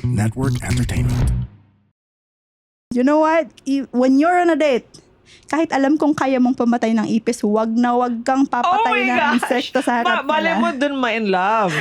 Network Entertainment. You know what? When you're on a date, kahit alam kong kaya mong pamatay ng ipis, wag na wag kang papatay ng insekto sa harap Malay mo nila. dun ma-in love.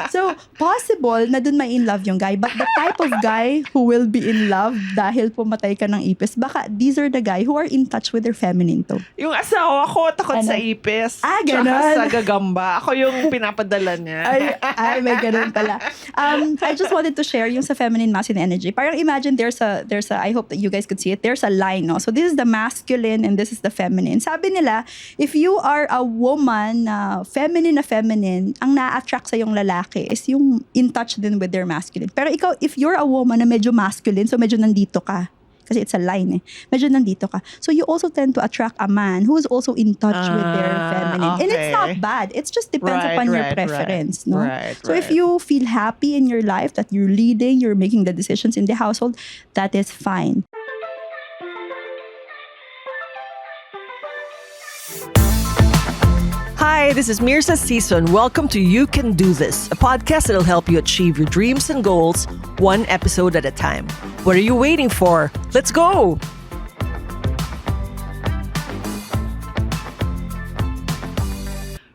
So, possible na dun may in love yung guy. But the type of guy who will be in love dahil pumatay ka ng ipis, baka these are the guy who are in touch with their feminine too. Yung asawa ko, takot Ano? sa ipis. Ganon. Tsaka sa gagamba. Ako yung pinapadala niya. Ay, may ganun pala. I just wanted to share yung sa feminine, masculine energy. Parang imagine there's a, I hope that you guys could see it, there's a line, no? So this is the masculine and this is the feminine. Sabi nila, if you are a woman na feminine, ang na-attract sa yung lalaki is yung in touch din with their masculine. Pero ikaw, if you're a woman na medyo masculine, so medyo nandito ka. Kasi it's a line medyo nandito ka. So you also tend to attract a man who is also in touch with their feminine. And it's not bad. It just depends upon your preference. No? Right. So if you feel happy in your life that you're leading, you're making the decisions in the household, that is fine. Hi, this is Mirza Season. Welcome to You Can Do This, a podcast that'll help you achieve your dreams and goals one episode at a time. What are you waiting for? Let's go!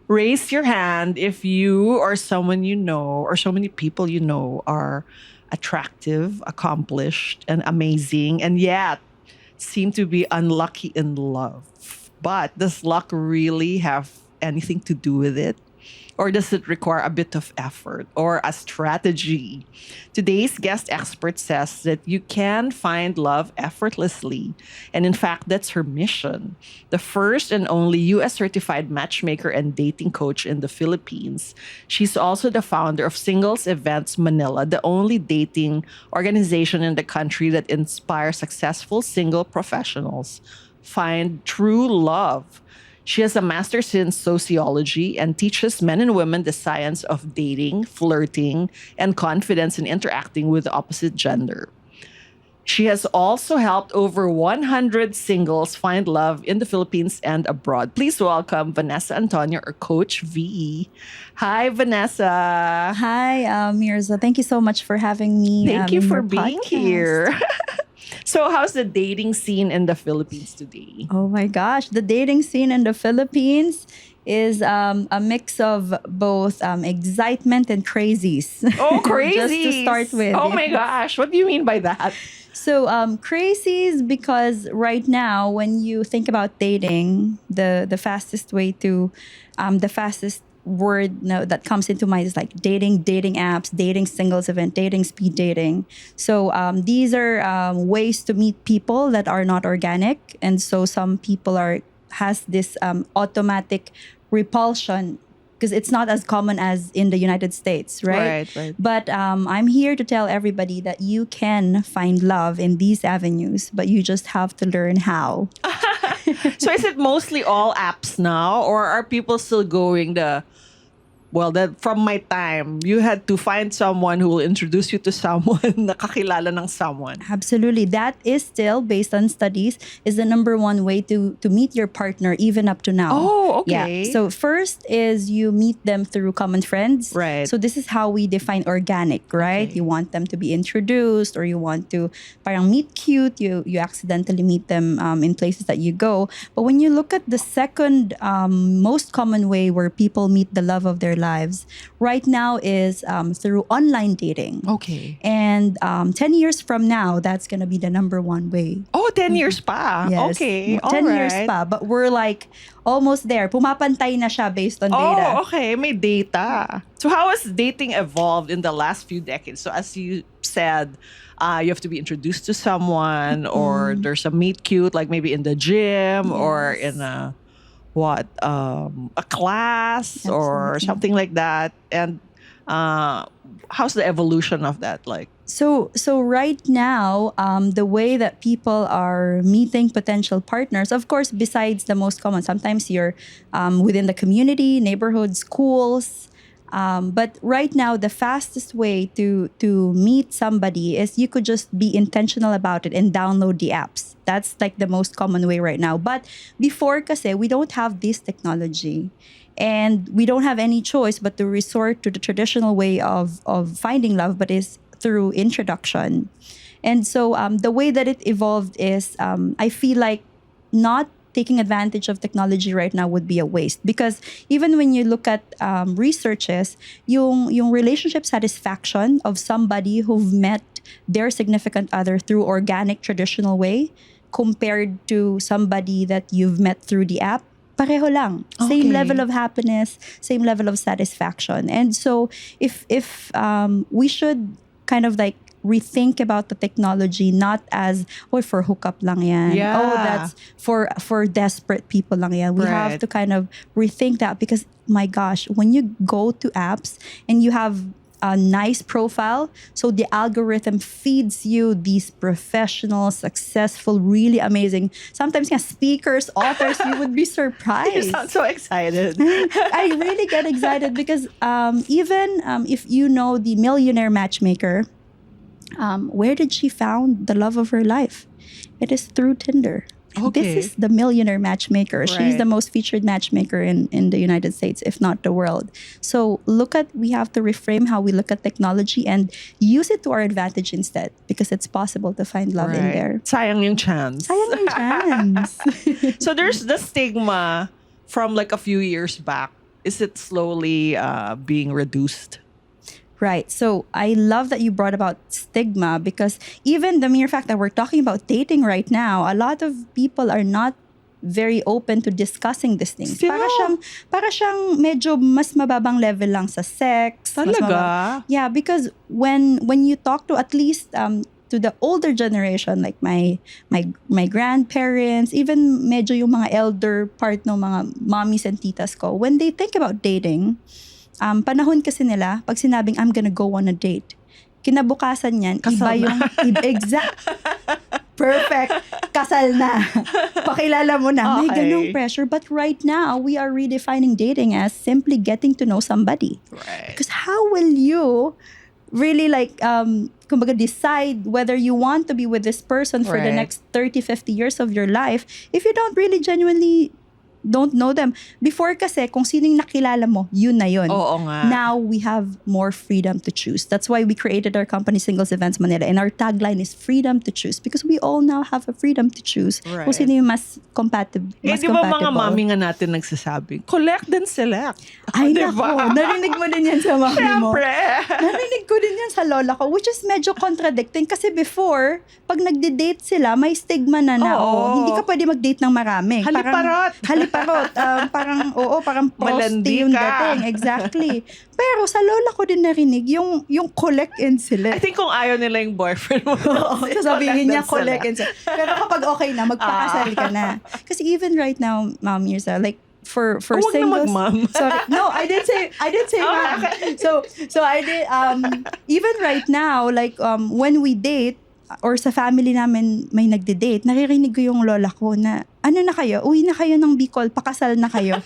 Raise your hand if you or someone you know or so many people you know are attractive, accomplished, and amazing, and yet seem to be unlucky in love. But does luck really have anything to do with it? Or does it require a bit of effort or a strategy? Today's guest expert says that you can find love effortlessly. And in fact, that's her mission. The first and only US certified matchmaker and dating coach in the Philippines. She's also the founder of Singles Events Manila, the only dating organization in the country that inspires successful single professionals find true love. She has a master's in sociology and teaches men and women the science of dating, flirting, and confidence in interacting with the opposite gender. She has also helped over 100 singles find love in the Philippines and abroad. Please welcome Vanessa Antonio, or Coach V. Hi, Vanessa. Hi, Mirza. Thank you so much for having me. Thank you in for your being podcast. here. So, how's the dating scene in the Philippines today? Oh my gosh, the dating scene in the Philippines is a mix of both excitement and crazies. Oh, crazy! Just to start with. Oh my gosh, what do you mean by that? So crazies because right now when you think about dating, the fastest way to, the fastest word that comes into mind is like dating apps, dating singles event, dating speed dating. So these are ways to meet people that are not organic, and so some people has this automatic repulsion because it's not as common as in the United States, right? Right. But I'm here to tell everybody that you can find love in these avenues, but you just have to learn how. So is it mostly all apps now, or are people still going from my time, you had to find someone who will introduce you to someone, nakakilala ng someone? Absolutely. That is still, based on studies, is the number one way to meet your partner even up to now. Oh, okay. Yeah. So first is you meet them through common friends. Right. So this is how we define organic, right? Okay. You want them to be introduced, or you want to parang meet cute. You accidentally meet them in places that you go. But when you look at the second most common way where people meet the love of their lives right now is through online dating. Okay. And 10 years from now, that's going to be the number one way. Oh, 10 years pa. Yes. Okay. 10 years pa. But we're like almost there. Pumapantay na siya based on data. Oh, okay. May data. So how has dating evolved in the last few decades? So as you said, you have to be introduced to someone, or there's a meet cute, like maybe in the gym or in a class or Absolutely. something like that. And how's the evolution of that like? So right now, the way that people are meeting potential partners, of course, besides the most common, sometimes you're within the community, neighborhood, schools. But right now, the fastest way to meet somebody is you could just be intentional about it and download the apps. That's like the most common way right now. But before kasi, we don't have this technology. And we don't have any choice but to resort to the traditional way of finding love, but is through introduction. And so the way that it evolved is I feel like not taking advantage of technology right now would be a waste, because even when you look at researches, yung relationship satisfaction of somebody who've met their significant other through organic traditional way compared to somebody that you've met through the app, pareho lang. Same Okay. level of happiness, same level of satisfaction. And so if we should kind of like rethink about the technology not as, oh, for hookup lang yan. Yeah. Oh, that's for desperate people lang yan. We have Right. to kind of rethink that, because my gosh, when you go to apps and you have a nice profile, so the algorithm feeds you these professional, successful, really amazing, sometimes nga speakers, authors, you would be You surprised. sound so excited. I really get excited because even if you know the millionaire matchmaker, where did she found the love of her life? It is through Tinder. And Okay. This is the millionaire matchmaker. She's Right. the most featured matchmaker in the United States, if not the world. So we have to reframe how we look at technology and use it to our advantage instead, because it's possible to find love in Right. there. Sayang yung chance. Sayang yung chance. So there's the stigma from like a few years back. Is it slowly being reduced? Right. So I love that you brought about stigma, because even the mere fact that we're talking about dating right now, a lot of people are not very open to discussing these things. Still? Para siyang medyo mas mababang level lang sa sex. mas Talaga? Yeah, because when you talk to at least to the older generation, like my grandparents, even medyo yung mga elder part ng mga mommies and titas ko, when they think about dating, panahon kasi nila, pag sinabing, I'm gonna go on a date, kinabukasan yan, Kasal iba yung, exact, perfect, kasal na. Pakilala mo na. May Okay. ganong pressure. But right now, we are redefining dating as simply getting to know somebody. Right. Because how will you really like, kumbaga decide whether you want to be with this person for the Right. next 30, 50 years of your life if you don't really genuinely don't know them. Before kasi, kung sino yung nakilala mo, yun na yun. Oo nga. Now, we have more freedom to choose. That's why we created our company, Singles Events Manila. And our tagline is freedom to choose. Because we all now have a freedom to choose Right. kung sino yung mas compatible. Mas di ba mga compatible. mami nga natin nagsasabi, collect then select. Ay, Di nako. ba? Narinig mo din yan sa mami mo. Siyempre. Narinig ko din yan sa lola ko, which is medyo contradicting. Kasi before, pag nagde-date sila, may stigma na Oo. oh, hindi ka pwede mag-date ng marami. Haliparot. Haliparot. Parang prosti Malandi yung ka. dating. Exactly. Pero sa lola ko din narinig, yung collect and I select. think kung ayaw nila yung boyfriend mo. Oo, sasabihin niya collect and and select. Pero kapag okay na, magpakasal ka na. Kasi even right now, Ma'am Mirza, like, for Huwag na singles. mag-ma'am. Sorry. No, I didn't say ma'am. So I did even right now, like when we date or sa family namin may nagde-date, naririnig ko yung lola ko na, ano na kayo? Uwi na kayo ng Bicol, pakasal na kayo.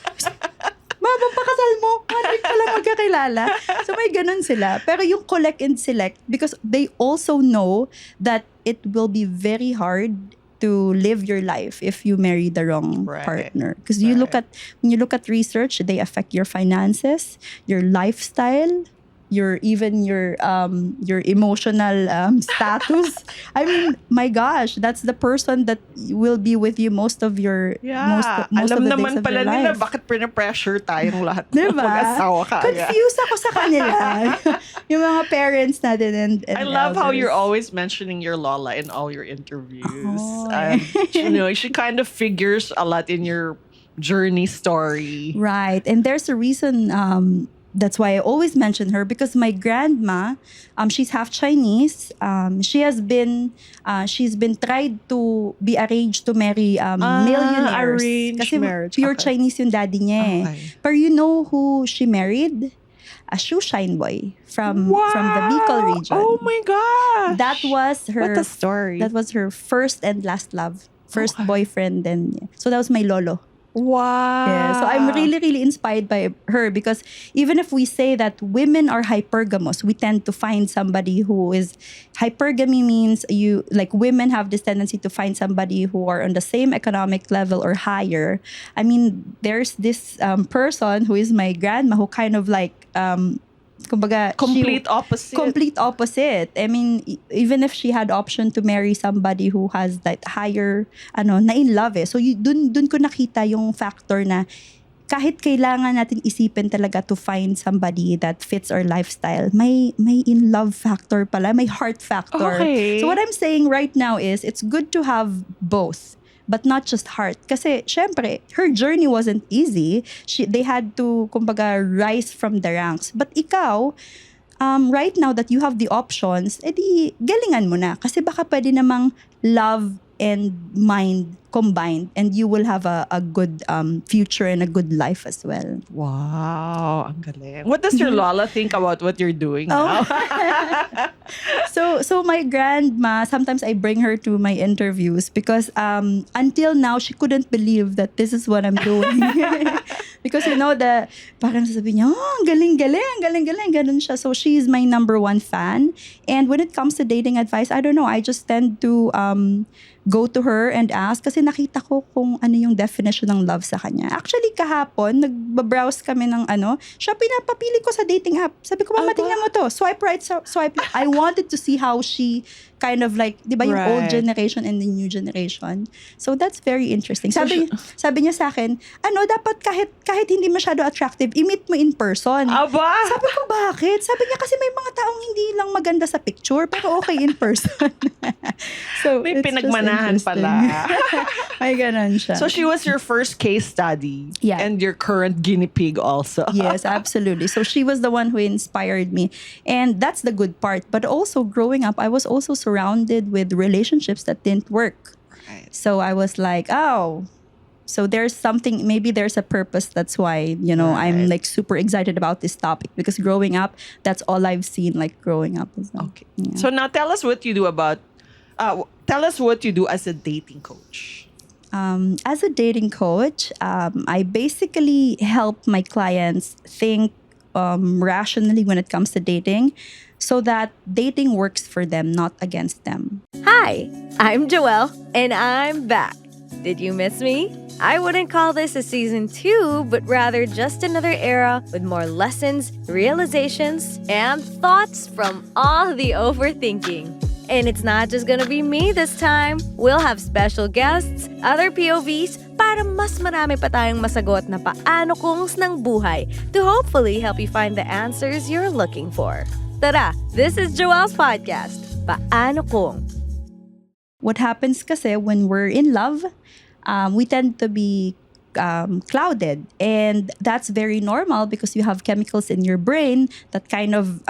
Mama, pakasal mo. 1 week pa lang magkakilala. So may ganun sila. Pero yung collect and select, because they also know that it will be very hard to live your life if you marry the wrong Right. partner. Because you look Right. at, when you look at research, they affect your finances, your lifestyle, your emotional status. I mean, my gosh, that's the person that will be with you most of your Yeah. most Alam of the naman days of pala your nila life. bakit pinapressure tayong lahat. Diba? Mag-asawa ka agad. Confused ako sa kanila. Yung mga parents natin and I love how you're elders. always mentioning your Lola in all your interviews. Oh. And, she kind of figures a lot in your journey story. Right. And there's a reason that's why I always mention her, because my grandma, she's half Chinese. She's been tried to be arranged to marry millionaires. arranged Kasi marriage. pure Okay. Chinese yung daddy niya eh. Okay. But you know who she married? A shoe shine boy from the Bicol region. Oh my gosh. That was her What a story. That was her first and last love. First Okay. boyfriend, and so that was my lolo. Wow. Yeah, so I'm really, really inspired by her because even if we say that women are hypergamous, we tend to find somebody who is hypergamy means you like women have this tendency to find somebody who are on the same economic level or higher. I mean, there's this person who is my grandma who kind of like kumbaga, complete opposite. I mean, even if she had option to marry somebody who has that higher, na in love eh. So dun ko nakita yung factor na kahit kailangan natin isipin talaga to find somebody that fits our lifestyle, may in love factor pala, may heart factor. Okay. So what I'm saying right now is it's good to have both. But not just heart. Kasi, syempre, her journey wasn't easy. They had to, kumbaga, rise from the ranks. But ikaw, right now that you have the options, edi, galingan mo na. Kasi baka pwede namang love and mind combined and you will have a good future and a good life as well. Wow, ang galing. What does your Lola think about what you're doing now? So my grandma, sometimes I bring her to my interviews because until now she couldn't believe that this is what I'm doing. Because parang sasabihin niya, ang galing, ganun siya. So she's my number one fan. And when it comes to dating advice, I don't know, I just tend to go to her and ask kasi nakita ko kung ano yung definition ng love sa kanya. Actually, kahapon, nagbabrowse kami ng siya pinapapili ko sa dating app. Sabi ko, mama, tingnan mo to. Swipe right, swipe left. I wanted to see how she kind of like, di ba yung old generation and the new generation. So that's very interesting. Sabi niya sa akin, dapat kahit hindi masyado attractive, i-meet mo in person. Aba! Sabi ko, bakit? Sabi niya, kasi may mga taong hindi lang maganda sa picture, pero okay in person. So, may it's pinagmanahan just pala. May ganun siya. So she was your first case study. Yeah. And your current guinea pig also. Yes, absolutely. So she was the one who inspired me. And that's the good part. But also growing up, I was also surrounded with relationships that didn't work. Right. So I was like, so there's something, maybe there's a purpose. That's why, I'm like super excited about this topic because growing up, that's all I've seen like growing up. Okay. Yeah. So now tell us what you do as a dating coach. As a dating coach, I basically help my clients think rationally when it comes to dating so that dating works for them, not against them. Hi, I'm Joelle, and I'm back. Did you miss me? I wouldn't call this a season 2, but rather just another era with more lessons, realizations, and thoughts from all the overthinking. And it's not just gonna be me this time. We'll have special guests, other POVs, para mas marami pa tayong masagot na paano kungs ng buhay to hopefully help you find the answers you're looking for. Tara, this is Joelle's podcast, Paano Kung. What happens kasi when we're in love, we tend to be clouded. And that's very normal because you have chemicals in your brain that kind of,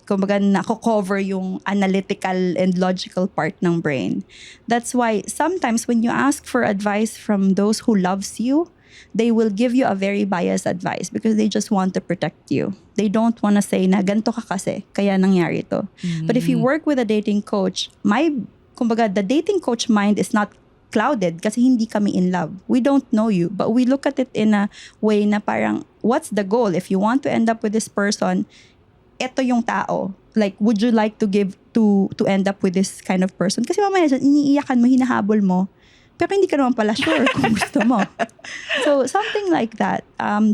kumbaga, nako-cover yung analytical and logical part ng brain. That's why sometimes when you ask for advice from those who loves you, they will give you a very biased advice because they just want to protect you. They don't want to say na ganito ka kasi, kaya nangyari to. But if you work with a dating coach, kumbaga, the dating coach mind is not clouded kasi hindi kami in love. We don't know you, but we look at it in a way na parang, what's the goal? If you want to end up with this person, eto yung tao. Like, would you like to end up with this kind of person? Kasi mamaya dyan, iniiyakan mo, hinahabol mo, pero hindi ka naman pala sure kung gusto mo. So, something like that.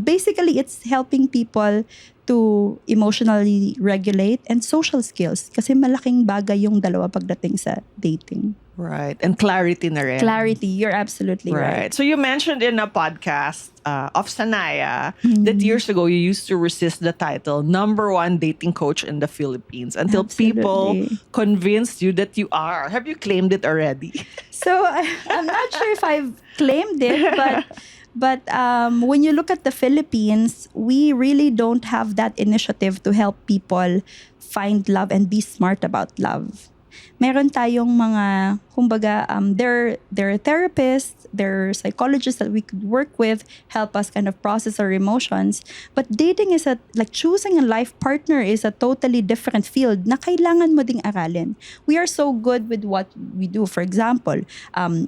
Basically, it's helping people to emotionally regulate and social skills kasi malaking bagay yung dalawa pagdating sa dating. Right. And clarity na rin. Clarity. You're absolutely right. So you mentioned in a podcast of Sanaya that years ago you used to resist the title #1 dating coach in the Philippines until people convinced you that you are. Have you claimed it already? So I'm not sure if I've claimed it, but when you look at the Philippines, we really don't have that initiative to help people find love and be smart about love. meron tayong mga, kumbaga, there are therapists, there are psychologists that we could work with, help us kind of process our emotions. But dating is like choosing a life partner is a totally different field na kailangan mo ding aralin. We are so good with what we do. For example,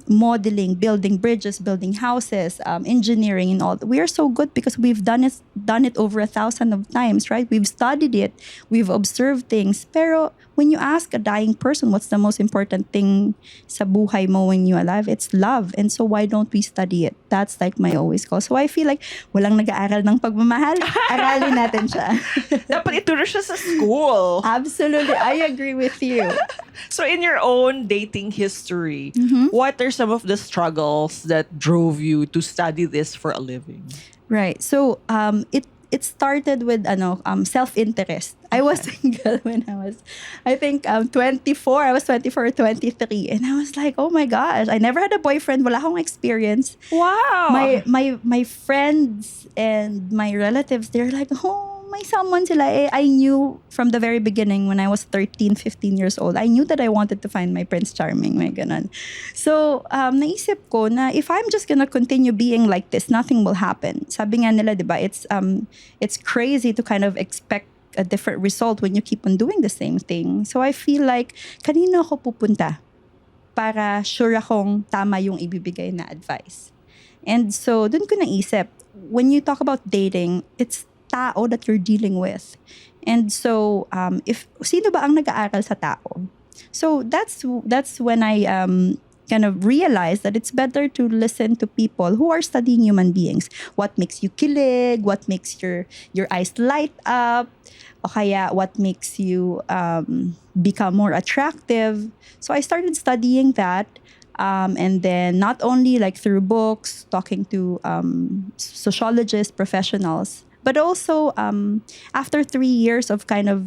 modeling, building bridges, building houses, engineering and all. We are so good because we've done it over 1,000 of times, right? We've studied it, we've observed things. Pero when you ask a dying person what's the most important thing sa buhay mo when you're alive, it's love. And so why don't we study it? That's like my always call. So I feel like walang nag-aaral ng pagmamahal. Aralin natin siya. Dapat ituro siya sa school. Absolutely. I agree with you. So in your own dating history, what are some of the struggles that drove you to study this for a living? Right. So it started with self-interest. I was single when I was, I think, 24. I was 24 or 23. And I was like, oh my gosh, I never had a boyfriend. Wala akong experience. Wow. My friends and my relatives, they're like, oh, may someone sila. I knew from the very beginning when I was 13, 15 years old, I knew that I wanted to find my Prince Charming, may ganun. So, naisip ko na if I'm just gonna continue being like this, nothing will happen. Sabi nga nila, di ba, it's crazy to kind of expect a different result when you keep on doing the same thing. So I feel like, kanino ako pupunta para sure akong tama yung ibibigay na advice. And so, dun ko naisip, when you talk about dating, it's tao that you're dealing with. And so, if sino ba ang nag-aaral sa tao? So that's when I kind of realized that it's better to listen to people who are studying human beings. What makes you kilig? What makes your eyes light up? O kaya what makes you become more attractive? So I started studying that. And then not only like through books, talking to sociologists, professionals, but also, after 3 years of kind of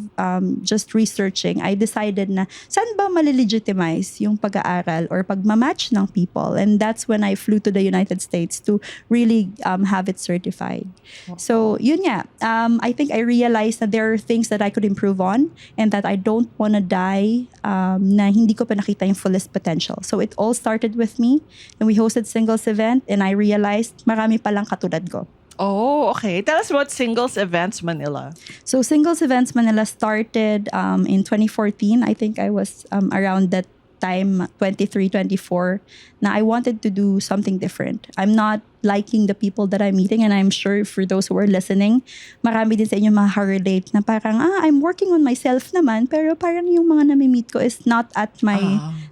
just researching, I decided na saan ba malilegitimize yung pag-aaral or pagmamatch ng people. And that's when I flew to the United States to really have it certified. So, yun nga. I think I realized that there are things that I could improve on and that I don't want to die na hindi ko pa nakita yung fullest potential. So, it all started with me. And we hosted Singles Event and I realized marami palang katulad ko. Oh, okay. Tell us about Singles Events Manila. So Singles Events Manila started in 2014. I think I was around that time, 23, 24, na I wanted to do something different. I'm not liking the people that I'm meeting, and I'm sure for those who are listening, marami din sa inyo makaka-relate na parang, I'm working on myself naman, pero parang yung mga nami-meet ko is not at my,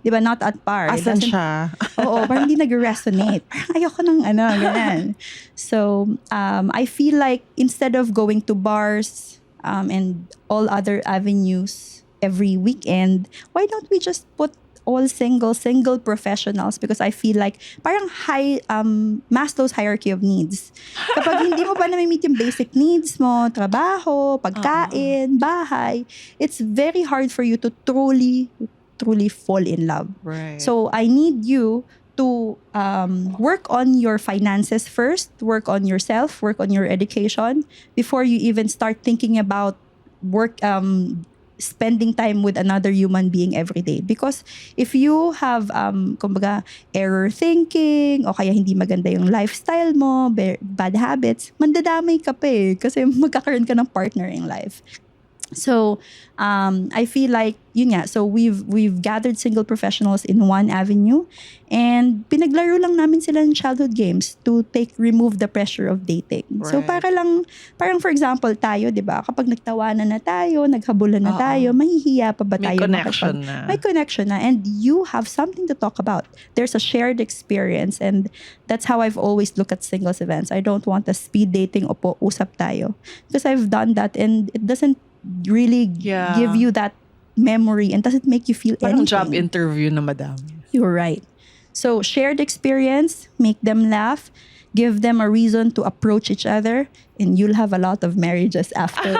di ba, not at par. Asan siya? Oo, parang hindi nag-resonate. Parang ayoko ng ganyan. So, I feel like instead of going to bars and all other avenues every weekend, why don't we just put all single professionals, because I feel like parang Maslow's hierarchy of needs. Kapag hindi mo pa na-meet yung basic needs mo, trabaho, pagkain, bahay, it's very hard for you to truly fall in love. Right. So I need you to work on your finances first, work on yourself, work on your education before you even start thinking about spending time with another human being every day. Because if you have kumbaga error thinking o kaya hindi maganda yung lifestyle mo, bad habits, mandadamay ka pa kasi magkakaroon ka ng partner in life. So, I feel like, yun nga, so we've gathered single professionals in one avenue and pinaglaro lang namin sila ng childhood games to remove the pressure of dating. Right. So, parang for example, tayo, di ba, kapag nagtawanan na tayo, naghabulan na tayo, mahihiya pa ba tayo? May connection na. And you have something to talk about. There's a shared experience, and that's how I've always looked at singles events. I don't want a speed dating o usap tayo. Because I've done that and it doesn't really give you that memory and doesn't make you feel anything. Parang job interview na madami. You're right. So shared experience, make them laugh, give them a reason to approach each other, and you'll have a lot of marriages after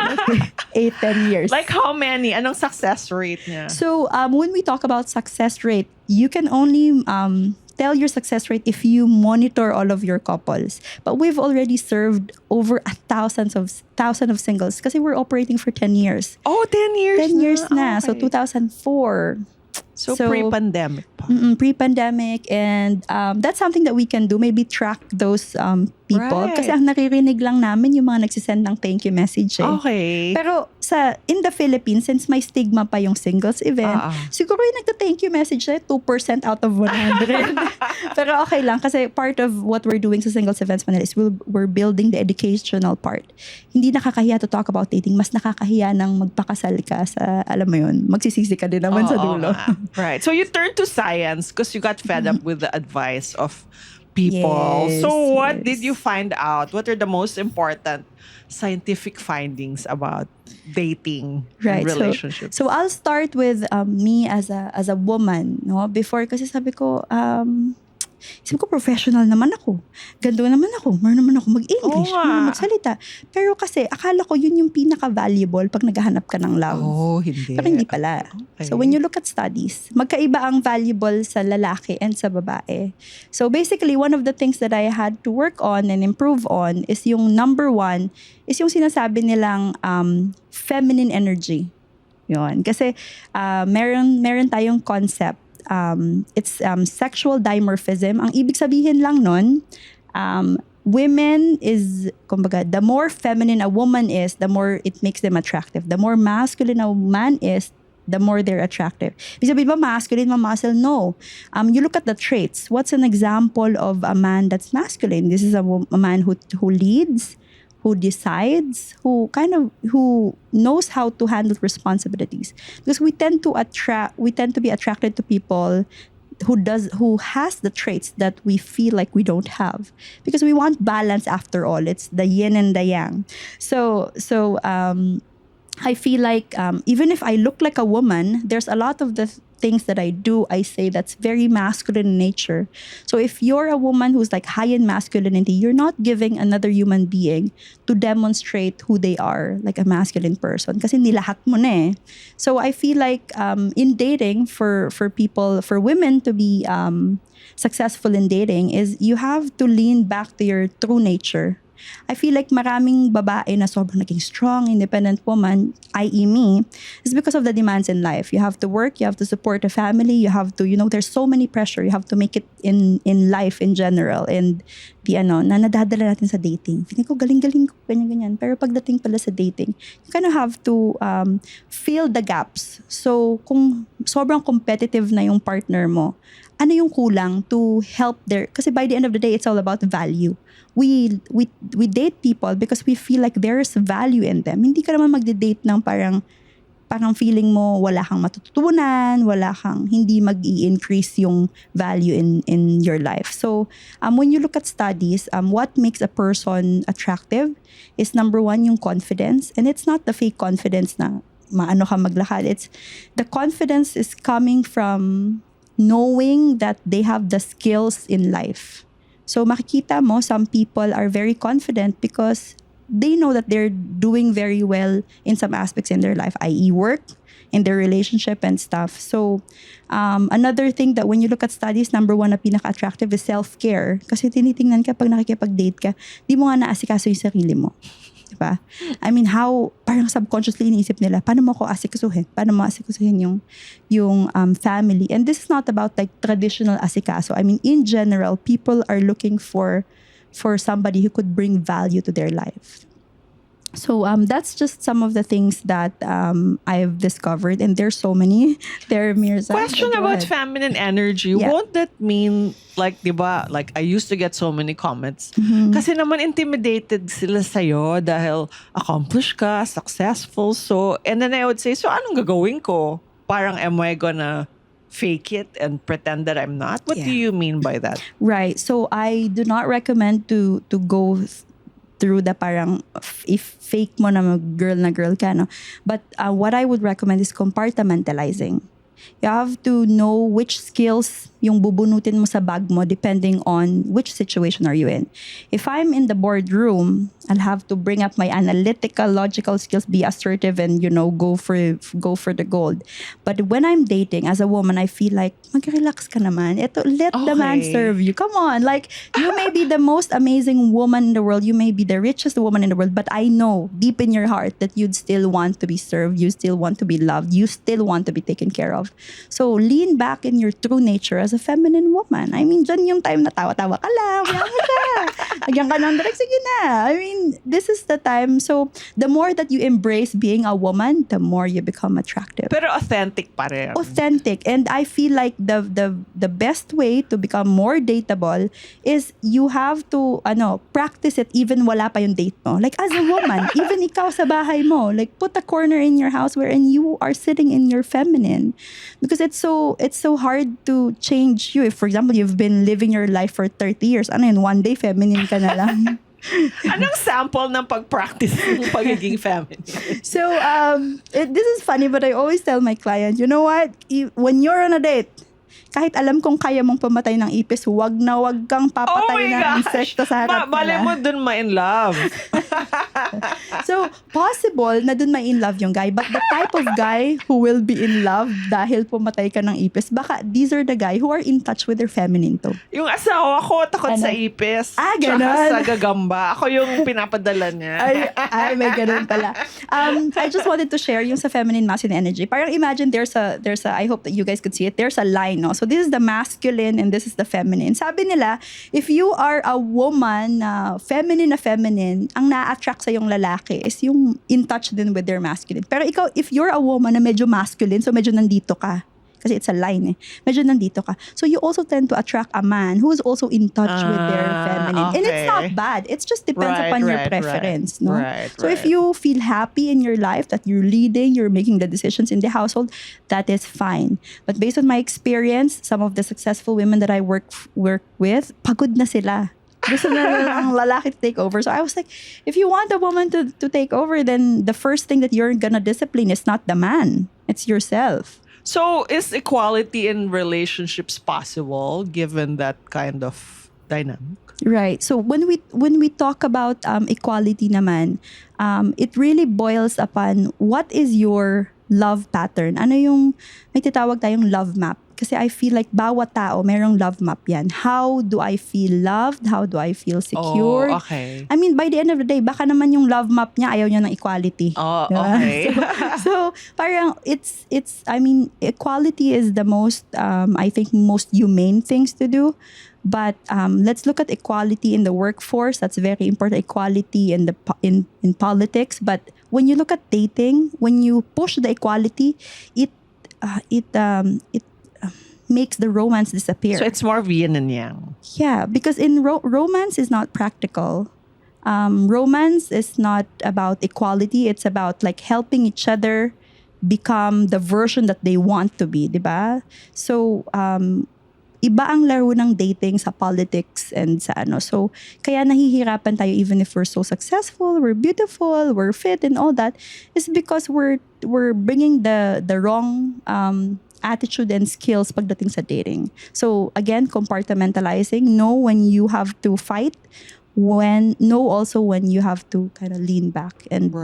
8-10 years. Like how many? Anong success rate niya? So when we talk about success rate, you can only tell your success rate if you monitor all of your couples. But we've already served over thousands of singles kasi we're operating for 10 years. Oh, 10 years 10 years na. Okay. So 2004, So pre-pandemic pa. Pre-pandemic, and that's something that we can do. Maybe track those people. Right. Kasi ang naririnig lang namin yung mga nagsisend ng thank you message eh. Okay. Pero in the Philippines, since may stigma pa yung singles event, siguro yung nagta-thank you message na 2% out of 100. Pero okay lang kasi part of what we're doing sa singles events Manila is we're building the educational part. Hindi nakakahiya to talk about dating. Mas nakakahiya nang magpakasal ka sa, alam mo yun, magsisisi ka din naman sa dulo. Right. So you turned to science because you got fed up with the advice of people. Yes, so what yes. did you find out? What are the most important scientific findings about dating and relationships? So I'll start with me as a woman, no? Before kasi sabi ko professional naman ako. Ganda naman ako. Meron naman ako mag-English. Oo nga. Meron magsalita. Pero kasi akala ko yun yung pinaka-valuable pag naghahanap ka ng love. Oh, hindi. Pero hindi pala. Okay. So when you look at studies, magkaiba ang valuable sa lalaki and sa babae. So basically, one of the things that I had to work on and improve on is yung number one, is yung sinasabi nilang feminine energy. Yun. Kasi meron tayong concept. It's sexual dimorphism. Ang ibig sabihin lang nun, women is, kumbaga, the more feminine a woman is, the more it makes them attractive. The more masculine a man is, the more they're attractive. Ibig sabihin ba masculine, muscle? No. You look at the traits. What's an example of a man that's masculine? This is a man who leads, who decides, who knows how to handle responsibilities. Because we tend to be attracted to people who has the traits that we feel like we don't have. Because we want balance after all. It's the yin and the yang. So I feel like even if I look like a woman, there's a lot of the things that I do, I say that's very masculine in nature. So if you're a woman who's like high in masculinity, you're not giving another human being to demonstrate who they are, like a masculine person. Kasi nilahat mo na eh. So I feel like in dating, for women to be successful in dating, is you have to lean back to your true nature. I feel like maraming babae na sobrang naging strong, independent woman, i.e. me, is because of the demands in life. You have to work, you have to support a family, you have to, there's so many pressure. You have to make it in life in general. And na nadadala natin sa dating. Feeling ko galing-galing ko, ganyan-ganyan. Pero pagdating pala sa dating, you kind of have to fill the gaps. So kung sobrang competitive na yung partner mo, ano yung kulang to help kasi by the end of the day, it's all about value. We date people because we feel like there's value in them. Hindi ka naman magde-date ng parang feeling mo wala kang matututunan, hindi mag-i-increase yung value in your life. So when you look at studies, what makes a person attractive is number one, yung confidence. And it's not the fake confidence na maano ka maglakad. It's the confidence is coming from knowing that they have the skills in life. So makikita mo, some people are very confident because they know that they're doing very well in some aspects in their life, i.e. work, in their relationship and stuff. So another thing that when you look at studies, number one na pinaka-attractive is self-care. Kasi tinitingnan ka pag nakikipag-date ka, di mo nga naasikaso yung sarili mo. Diba? I mean, parang subconsciously iniisip nila, paano mo ako asikasuhin? Paano mo asikasuhin yung family? And this is not about like traditional asikaso. I mean, in general, people are looking for somebody who could bring value to their life. So that's just some of the things that I've discovered, and there's so many. There, Mirza. Question Go about ahead. feminine energy. Yeah. Won't that mean, like, diba, like I used to get so many comments. Kasi naman intimidated sila sa'yo dahil accomplished ka, successful. So, and then I would say, so anong gagawin ko? Parang am I gonna fake it and pretend that I'm not? What do you mean by that? Right. So I do not recommend to go through the parang if fake mo na girl ka, no? But what I would recommend is compartmentalizing. You have to know which skills yung bubunutin mo sa bag mo depending on which situation are you in. If I'm in the boardroom, I'll have to bring up my analytical, logical skills, be assertive, and go for the gold. But when I'm dating as a woman, I feel like mag-relax ka naman. Let the man serve you. Come on, like you may be the most amazing woman in the world, you may be the richest woman in the world, but I know deep in your heart that you'd still want to be served, you still want to be loved, you still want to be taken care of. So lean back in your true nature as a feminine woman. I mean, dyan yung time na tawa-tawa ka lang, yaman ka. Lagyan ka ng direct, sige na. I mean, this is the time. So the more that you embrace being a woman, the more you become attractive. Pero authentic pa rin. Authentic. And I feel like the best way to become more dateable is you have to practice it even wala pa yung date mo. Like as a woman, even ikaw sa bahay mo, like put a corner in your house wherein you are sitting in your feminine, because it's so hard to change you. If for example you've been living your life for 30 years, ano yun, one day feminine ka na lang. Anong sample ng pag-practice ng pagiging feminine? So, this is funny, but I always tell my clients, you know what? When you're on a date, kahit alam kong kaya mong pamatay ng ipis, wag kang papatay ng insekto sa harap Mali mo dun ma-in love. So, possible na dun ma-in love yung guy. But the type of guy who will be in love dahil pumatay ka ng ipis, baka these are the guy who are in touch with their feminine too. Yung asawa ko, takot sa ipis. Ganon. Tsaka sa gagamba. Ako yung pinapadala niya. Ay, may ganun pala. I just wanted to share yung sa feminine masculine energy. Parang imagine there's a I hope that you guys could see it. There's a line, no? So this is the masculine and this is the feminine. Sabi nila, if you are a woman feminine na feminine, ang na-attract sa yung lalaki is yung in touch din with their masculine. Pero ikaw, if you're a woman na medyo masculine, so medyo nandito ka. Kasi it's a line medyo nandito ka. So you also tend to attract a man who's also in touch with their feminine. Okay. And it's not bad. It just depends upon your preference. No? So if right. you feel happy in your life that you're leading, you're making the decisions in the household, that is fine. But based on my experience, some of the successful women that I work with, pagod na sila. Gusto na ang lalaki to take over. So I was like, if you want a woman to take over, then the first thing that you're gonna discipline is not the man. It's yourself. So, is equality in relationships possible given that kind of dynamic? Right. So when we talk about equality naman, it really boils upon what is your love pattern. Ano yung may titawag tayong love map? Kasi I feel like bawat tao merong love map yan. How do I feel loved? How do I feel secure? Oh, okay. I mean, by the end of the day, baka naman yung love map niya ayaw niya ng equality. Oh, Diba? okay. So parang it's I mean, equality is the most I think most humane things to do. But let's look at equality in the workforce. That's very important. Equality in in politics. But when you look at dating, when you push the equality, it makes the romance disappear. So it's more of yin and yang. Yeah, because in romance is not practical. Romance is not about equality. It's about like helping each other become the version that they want to be, diba? So iba ang laro ng dating sa politics and sa ano. So kaya nahihirapan tayo even if we're so successful, we're beautiful, we're fit and all that, is because we're bringing the wrong attitude and skills pagdating sa dating. So again, compartmentalizing, know when you have to fight, know also when you have to kind of lean back and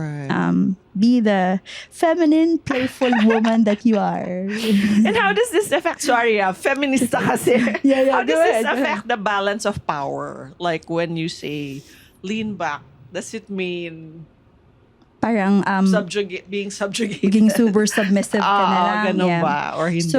be the feminine, playful woman that you are. And how does this affect, feminista kasi. How does this affect the balance of power? Like when you say lean back, does it mean parang being subjugated? Maging super submissive ka na lang. Ganun ba? Or hindi?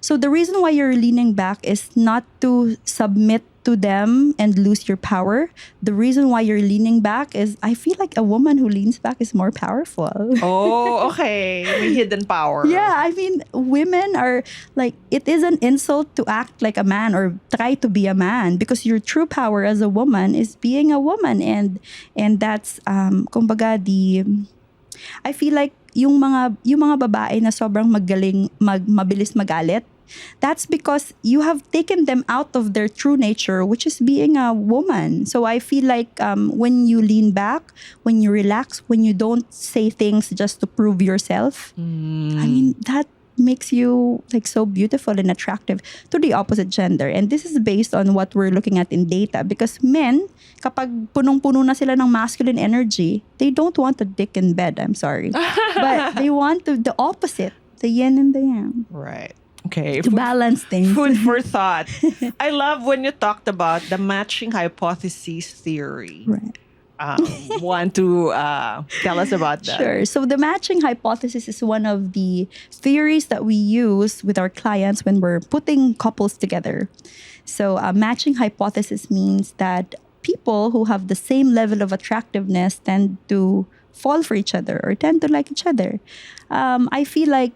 So the reason why you're leaning back is not to submit to them and lose your power. The reason why you're leaning back is I feel like a woman who leans back is more powerful. Oh, okay. May hidden power. Yeah, I mean, women are like, it is an insult to act like a man or try to be a man, because your true power as a woman is being a woman, and that's kumbaga I feel like yung mga babae na sobrang magaling mabilis magalit, that's because you have taken them out of their true nature, which is being a woman. So I feel like when you lean back, when you relax, when you don't say things just to prove yourself, I mean, that makes you like so beautiful and attractive to the opposite gender. And this is based on what we're looking at in data, because men, kapag punong-puno na sila ng masculine energy, they don't want a dick in bed, I'm sorry. But they want the opposite, the yin and the yang. Right. Okay. To balance things. Food for thought. I love when you talked about the matching hypothesis theory. Right. want to tell us about that? Sure. So the matching hypothesis is one of the theories that we use with our clients when we're putting couples together. So a matching hypothesis means that people who have the same level of attractiveness tend to fall for each other or tend to like each other. I feel like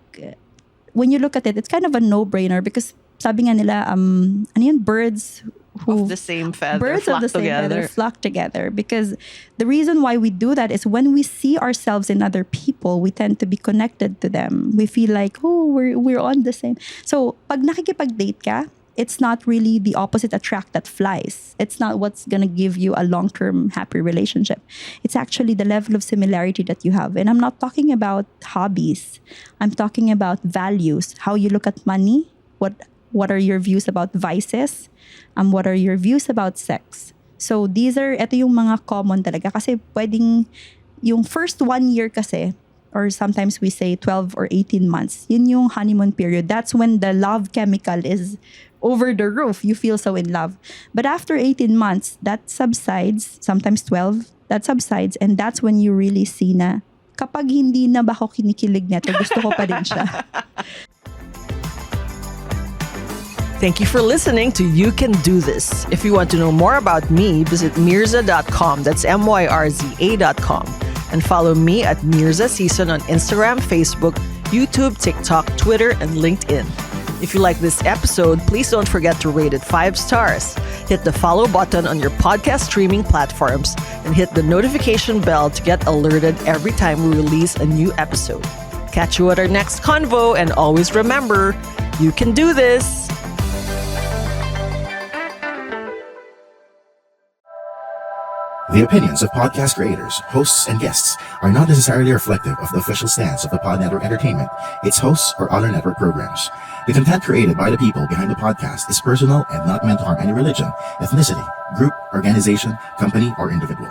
when you look at it, it's kind of a no-brainer because sabi nga nila, ano yun, birds who Of the same feather, birds flock of the same together. feather flock together, because the reason why we do that is when we see ourselves in other people, we tend to be connected to them. We feel like, oh, we're on the same. So pag nakikipag-date ka, it's not really the opposite attract that flies. It's not what's gonna give you a long-term happy relationship. It's actually the level of similarity that you have. And I'm not talking about hobbies. I'm talking about values, how you look at money, what are your views about vices, what are your views about sex. So ito yung mga common talaga kasi pwedeng yung first 1 year kasi, or sometimes we say 12 or 18 months, yun yung honeymoon period. That's when the love chemical is over the roof. You feel so in love. But after 18 months, that subsides, sometimes 12, that subsides, and that's when you really see na kapag hindi na ba ako kinikilig nito, gusto ko pa din siya. Thank you for listening to You Can Do This. If you want to know more about me, visit Mirza.com. That's MYRZA.com. And follow me at Mirza Season on Instagram, Facebook, YouTube, TikTok, Twitter, and LinkedIn. If you like this episode, please don't forget to rate it 5 stars. Hit the follow button on your podcast streaming platforms and hit the notification bell to get alerted every time we release a new episode. Catch you at our next convo, and always remember, you can do this. The opinions of podcast creators, hosts, and guests are not necessarily reflective of the official stance of the Pod Network Entertainment, its hosts, or other network programs. The content created by the people behind the podcast is personal and not meant to harm any religion, ethnicity, group, organization, company, or individual.